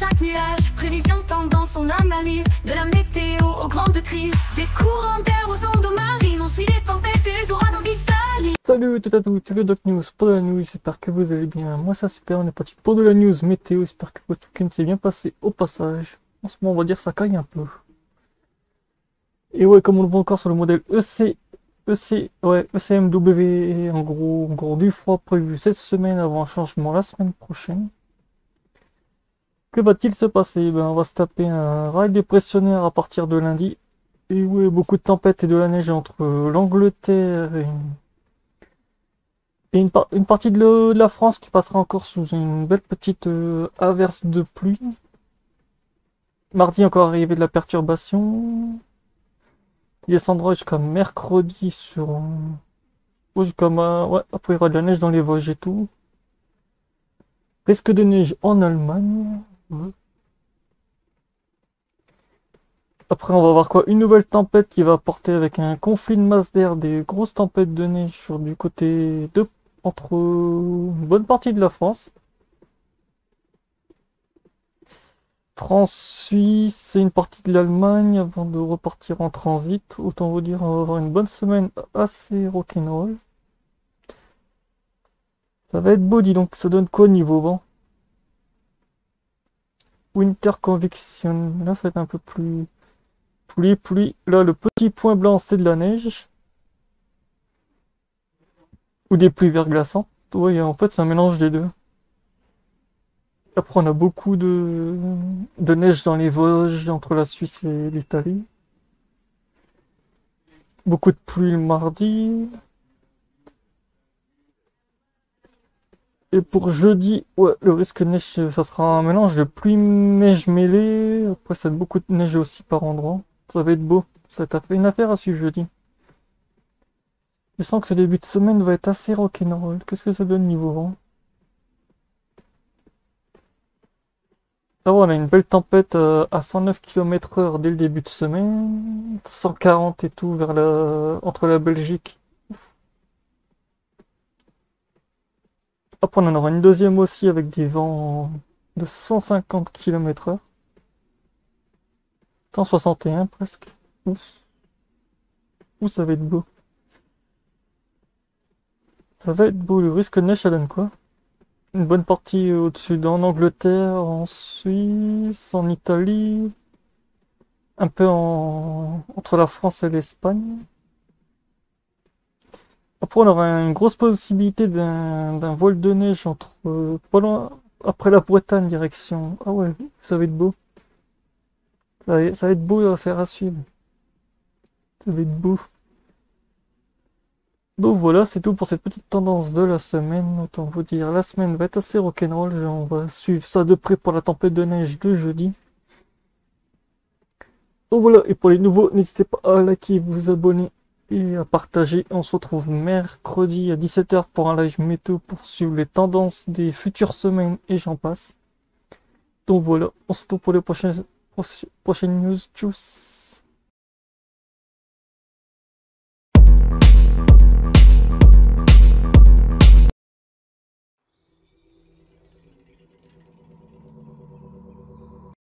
chaque nuage. Prévision, tendance, on analyse. De la météo aux grandes crises. Des courants d'air aux ondes marines. On suit les tempêtes et les ouragans qui s'allient. Salut tout à tous, c'est le Doc News pour de la news, j'espère que vous allez bien. Moi ça super, on est parti pour de la news météo, j'espère que votre week-end s'est bien passé au passage. En ce moment on va dire ça caille un peu. Et ouais, comme on le voit encore sur le modèle ECMW, en gros du froid prévu cette semaine avant un changement la semaine prochaine. Que va-t-il se passer? Ben, on va se taper un rail dépressionnaire à partir de lundi. Et ouais, beaucoup de tempêtes et de la neige entre l'Angleterre et une partie de la France qui passera encore sous une belle petite averse de pluie. Mardi, encore arrivé de la perturbation. Il descendra jusqu'à mercredi ouais, après il y aura de la neige dans les Vosges et tout. Risque de neige en Allemagne. Ouais. Après, on va voir quoi? Une nouvelle tempête qui va apporter avec un conflit de masse d'air des grosses tempêtes de neige sur du côté entre une bonne partie de la France. France-Suisse, c'est une partie de l'Allemagne avant de repartir en transit. Autant vous dire, on va avoir une bonne semaine assez rock'n'roll. Ça va être beau, dis donc. Ça donne quoi niveau vent? Winter Convection. Là, ça va être un peu plus... Pluie. Là, le petit point blanc, c'est de la neige. Ou des pluies verglaçantes. Oui, en fait, c'est un mélange des deux. Après, on a beaucoup de neige dans les Vosges, entre la Suisse et l'Italie. Beaucoup de pluie le mardi. Et pour jeudi, ouais, le risque de neige, ça sera un mélange de pluie-neige mêlée. Après, ça va être beaucoup de neige aussi par endroit. Ça va être beau. Ça va être une affaire à suivre jeudi. Je sens que ce début de semaine va être assez rock'n'roll. Qu'est-ce que ça donne niveau vent? Ah ouais, on a une belle tempête à 109 km/h dès le début de semaine. 140 et tout entre la Belgique. Après, on en aura une deuxième aussi avec des vents de 150 km/h. 161 presque. Ouf. Ouh, ça va être beau. Ça va être beau. Le risque de neige, ça donne quoi? Une bonne partie au-dessus en Angleterre, en Suisse, en Italie. Un peu entre la France et l'Espagne. Après, on aura une grosse possibilité d'un vol de neige pas loin, après la Bretagne direction. Ah ouais, ça va être beau. Ça va être beau à faire à suivre. Ça va être beau. Donc voilà, c'est tout pour cette petite tendance de la semaine. Autant vous dire, la semaine va être assez rock'n'roll. On va suivre ça de près pour la tempête de neige de jeudi. Donc voilà, et pour les nouveaux, n'hésitez pas à liker, vous abonner et à partager. On se retrouve mercredi à 17 h pour un live météo pour suivre les tendances des futures semaines et j'en passe. Donc voilà, on se retrouve pour les prochaines news. Tchuss!